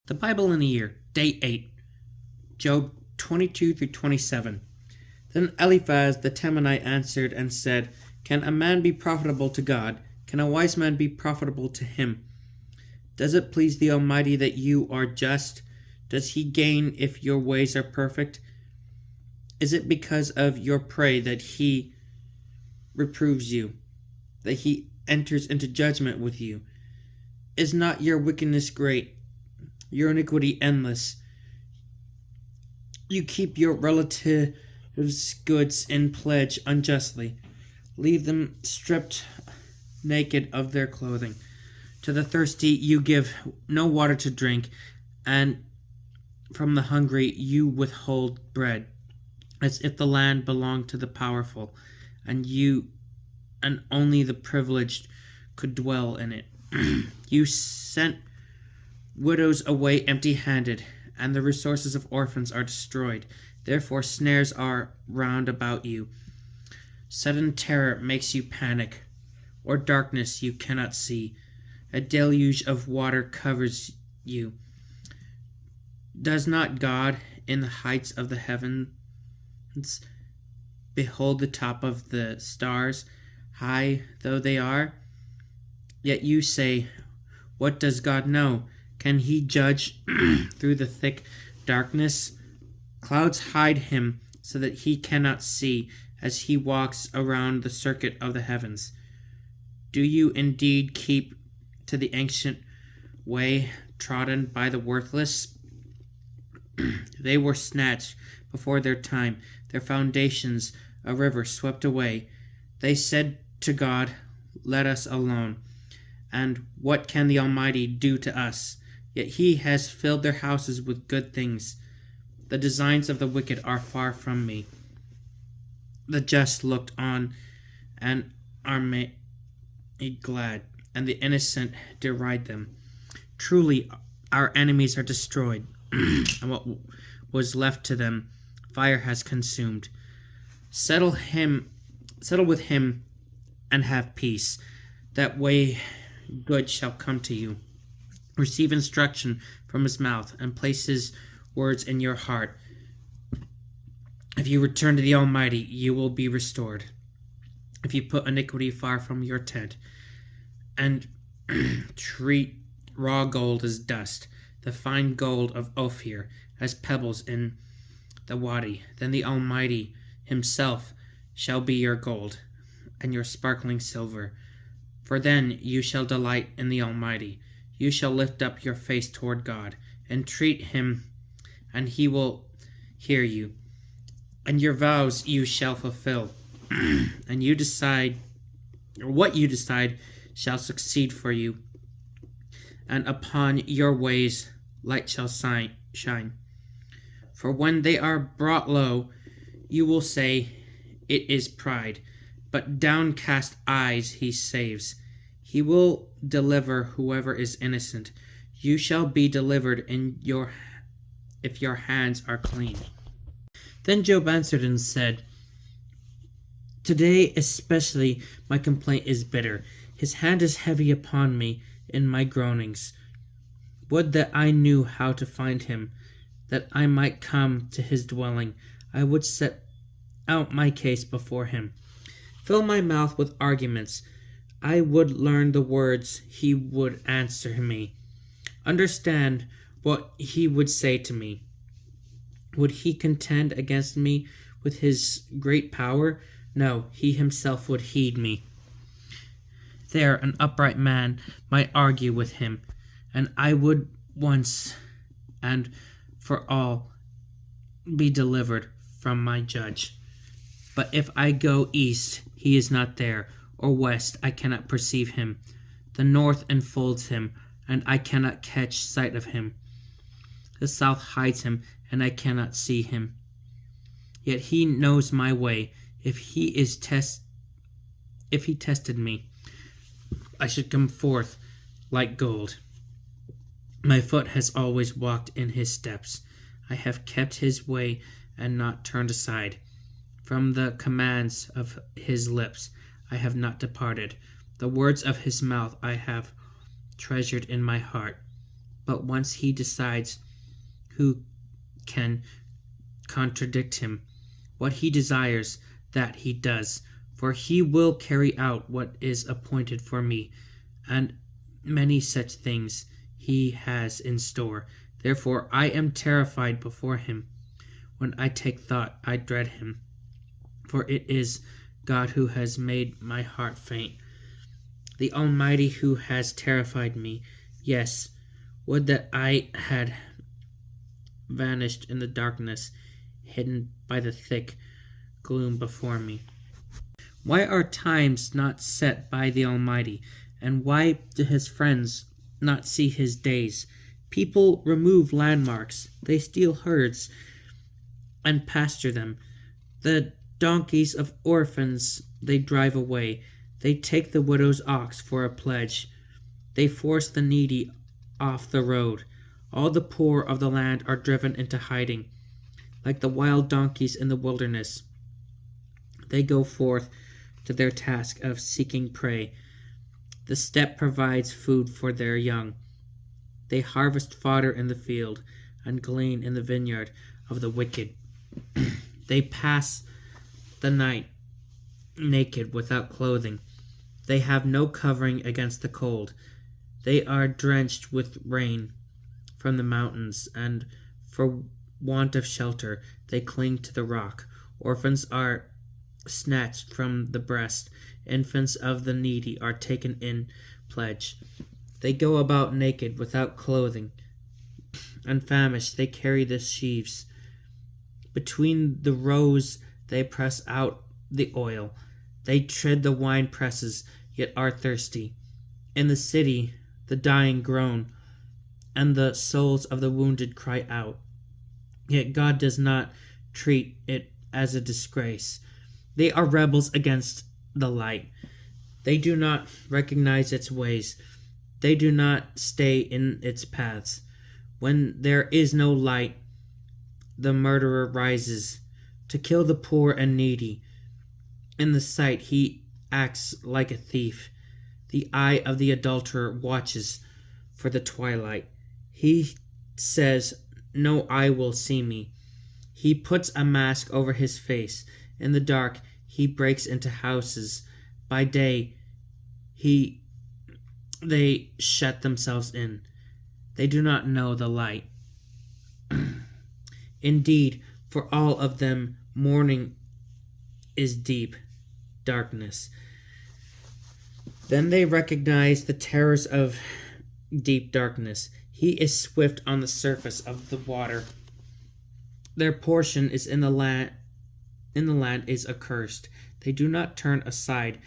The Bible in a Year, Day 8, Job 22 through 27. Then Eliphaz the Temanite answered and said, Can a man be profitable to God? Can a wise man be profitable to him? Does it please the Almighty that you are just? Does he gain if your ways are perfect? Is it because of your prey that he reproves you, that he enters into judgment with you? Is not your wickedness great, your iniquity endless? You keep your relatives' goods in pledge unjustly, leave them stripped naked of their clothing. To the thirsty you give no water to drink, and from the hungry you withhold bread, as if the land belonged to the powerful, and only the privileged could dwell in it. You sent widows away empty-handed, and the resources of orphans are destroyed. Therefore snares are round about you. Sudden terror makes you panic, or darkness you cannot see. A deluge of water covers you. Does not God in the heights of the heavens behold the top of the stars, high though they are? Yet you say, What does God know? Can he judge through the thick darkness? Clouds hide him so that he cannot see as he walks around the circuit of the heavens. Do you indeed keep to the ancient way trodden by the worthless? They were snatched before their time, their foundations a river swept away. They said to God, Let us alone. And what can the Almighty do to us? Yet he has filled their houses with good things. The designs of the wicked are far from me. The just looked on and are made glad, and the innocent deride them. Truly, our enemies are destroyed, and what was left to them, fire has consumed. Settle with him, and have peace. That way good shall come to you. Receive instruction from his mouth, and place his words in your heart. If you return to the Almighty, you will be restored. If you put iniquity far from your tent, and treat raw gold as dust, the fine gold of Ophir as pebbles in the wadi, then the Almighty himself shall be your gold, and your sparkling silver. For then you shall delight in the Almighty. You shall lift up your face toward God, entreat him, and he will hear you. And your vows you shall fulfill, and what you decide shall succeed for you. And upon your ways light shall shine. For when they are brought low, you will say, It is pride. But downcast eyes he saves. He will deliver whoever is innocent. You shall be delivered if your hands are clean. Then Job answered and said, Today especially my complaint is bitter. His hand is heavy upon me in my groanings. Would that I knew how to find him, that I might come to his dwelling. I would set out my case before him. Fill my mouth with arguments. I would learn the words he would answer me. Understand what he would say to me. Would he contend against me with his great power? No, he himself would heed me. There an upright man might argue with him, and I would once and for all be delivered from my judge. But if I go east, he is not there, or west, I cannot perceive him. The north enfolds him, and I cannot catch sight of him. The south hides him, and I cannot see him. Yet he knows my way. If he tested me, I should come forth like gold. My foot has always walked in his steps. I have kept his way and not turned aside. From the commands of his lips I have not departed. The words of his mouth I have treasured in my heart, But once he decides, who can contradict him? What he desires, that he does, for he will carry out what is appointed for me, and many such things he has in store. Therefore I am terrified before him. When I take thought, I dread him. For it is God who has made my heart faint, the Almighty who has terrified me. Yes, would that I had vanished in the darkness, hidden by the thick gloom before me. Why are times not set by the Almighty, and why do his friends not see his days? People remove landmarks, they steal herds and pasture them. The donkeys of orphans they drive away. They take the widow's ox for a pledge. They force the needy off the road. All the poor of the land are driven into hiding. Like the wild donkeys in the wilderness, they go forth to their task of seeking prey. The steppe provides food for their young. They harvest fodder in the field and glean in the vineyard of the wicked. They pass the night naked, without clothing. They have no covering against the cold. They are drenched with rain from the mountains, and for want of shelter they cling to the rock. Orphans are snatched from the breast. Infants of the needy are taken in pledge. They go about naked, without clothing, and famished they carry the sheaves. Between the rows they press out the oil. They tread the wine presses, yet are thirsty. In the city the dying groan, and the souls of the wounded cry out. Yet God does not treat it as a disgrace. They are rebels against the light. They do not recognize its ways. They do not stay in its paths. When there is no light, the murderer rises to kill the poor and needy. In the sight he acts like a thief. The eye of the adulterer watches for the twilight. He says, "No eye will see me." He puts a mask over his face. In the dark he breaks into houses. By day they shut themselves in. They do not know the light. Indeed, for all of them morning is deep darkness. Then they recognize the terrors of deep darkness. He is swift on the surface of the water. Their portion is in the land is accursed. They do not turn aside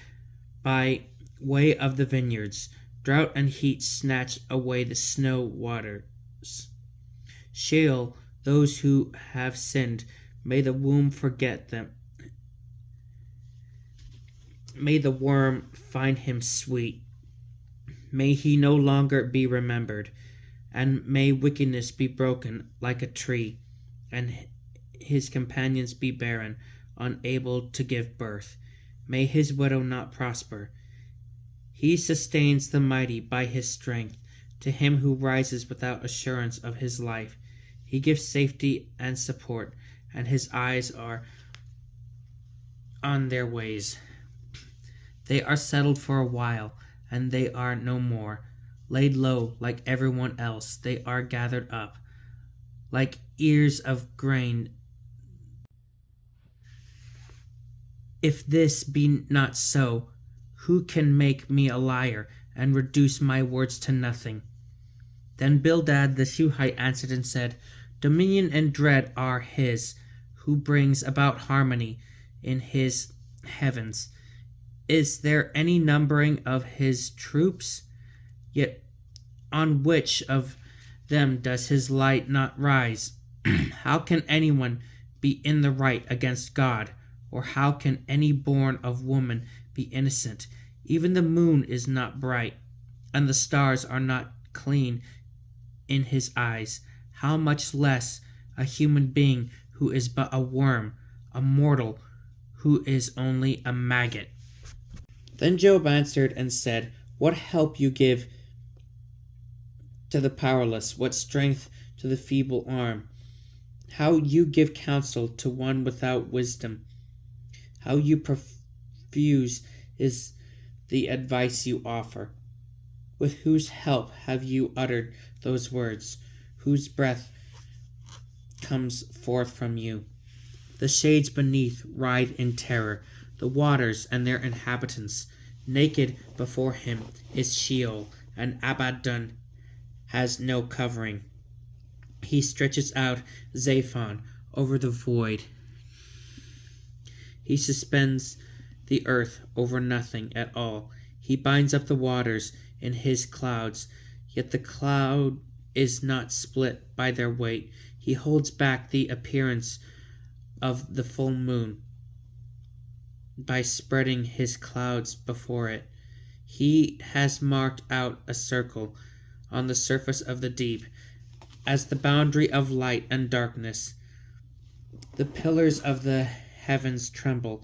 by way of the vineyards. Drought and heat snatch away the snow waters. Sheol, those who have sinned, may the womb forget them. May the worm find him sweet. May he no longer be remembered, and may wickedness be broken like a tree, and his companions be barren, unable to give birth. May his widow not prosper. He sustains the mighty by his strength. To him who rises without assurance of his life, he gives safety and support, and his eyes are on their ways. They are settled for a while, and they are no more. Laid low like everyone else, they are gathered up like ears of grain. If this be not so, who can make me a liar and reduce my words to nothing? Then Bildad the Shuhite answered and said, Dominion and dread are his, who brings about harmony in his heavens. Is there any numbering of his troops? Yet on which of them does his light not rise? How can anyone be in the right against God? Or how can any born of woman be innocent? Even the moon is not bright, and the stars are not clean in his eyes. How much less a human being who is but a worm, a mortal who is only a maggot? Then Job answered and said, What help you give to the powerless, what strength to the feeble arm. How you give counsel to one without wisdom. How you profuse is the advice you offer. With whose help have you uttered those words? Whose breath comes forth from you? The shades beneath ride in terror, the waters and their inhabitants. Naked before him is Sheol, and Abaddon has no covering. He stretches out Zaphon over the void. He suspends the earth over nothing at all. He binds up the waters in his clouds, yet the cloud is not split by their weight. He holds back the appearance of the full moon by spreading his clouds before it. He has marked out a circle on the surface of the deep as the boundary of light and darkness. The pillars of the heavens tremble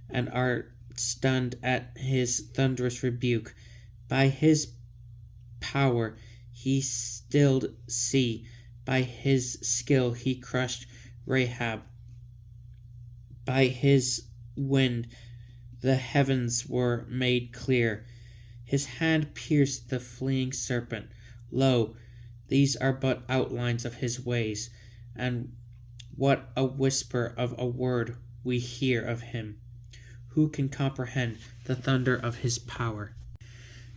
and are stunned at his thunderous rebuke. By his power he stilled sea. By his skill he crushed Rahab. By his wind the heavens were made clear. His hand pierced the fleeing serpent. Lo, these are but outlines of his ways, and what a whisper of a word we hear of him. Who can comprehend the thunder of his power?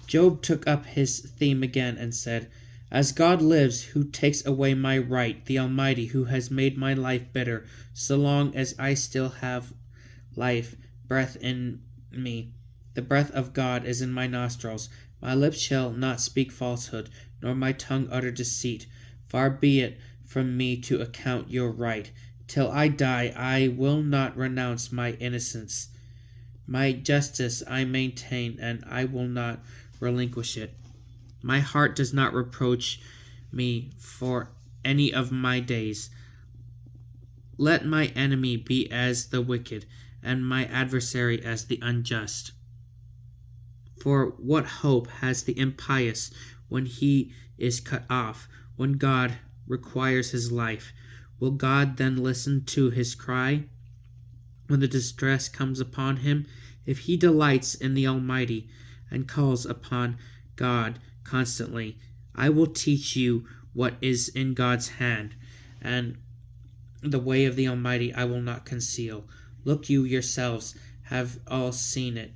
Job took up his theme again and said, As God lives, who takes away my right, the Almighty, who has made my life bitter, so long as I still have life, breath in me, the breath of God is in my nostrils. My lips shall not speak falsehood, nor my tongue utter deceit. Far be it from me to account your right. Till I die, I will not renounce my innocence. My justice I maintain, and I will not relinquish it. My heart does not reproach me for any of my days. Let my enemy be as the wicked, and my adversary as the unjust. For what hope has the impious when he is cut off, when God requires his life? Will God then listen to his cry when the distress comes upon him? If he delights in the Almighty and calls upon God constantly, I will teach you what is in God's hand, and the way of the Almighty I will not conceal. Look, you yourselves have all seen it.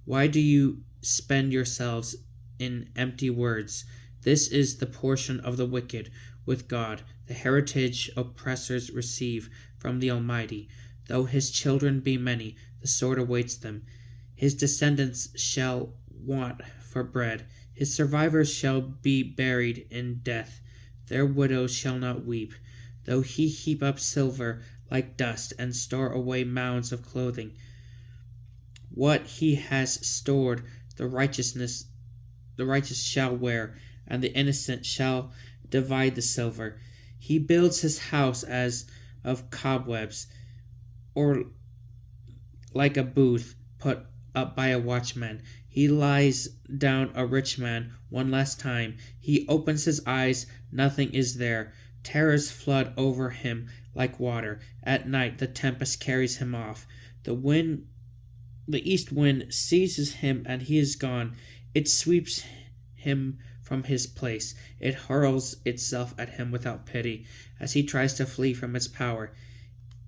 Why do you spend yourselves in empty words? This is the portion of the wicked with God, the heritage oppressors receive from the Almighty. Though his children be many, the sword awaits them. His descendants shall want for bread. His survivors shall be buried in death. Their widows shall not weep. Though he heap up silver like dust and store away mounds of clothing, what he has stored the righteous shall wear, and the innocent shall divide the silver. He builds his house as of cobwebs, or like a booth put up by a watchman. He lies down a rich man one last time. He opens his eyes, nothing is there. Terrors flood over him like water. At night the tempest carries him off. The east wind seizes him and he is gone. It sweeps him from his place. It hurls itself at him without pity. As he tries to flee from its power,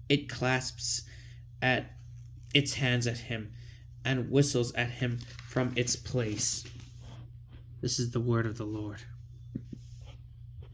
it clasps at its hands at him and whistles at him from its place. This is the word of the Lord.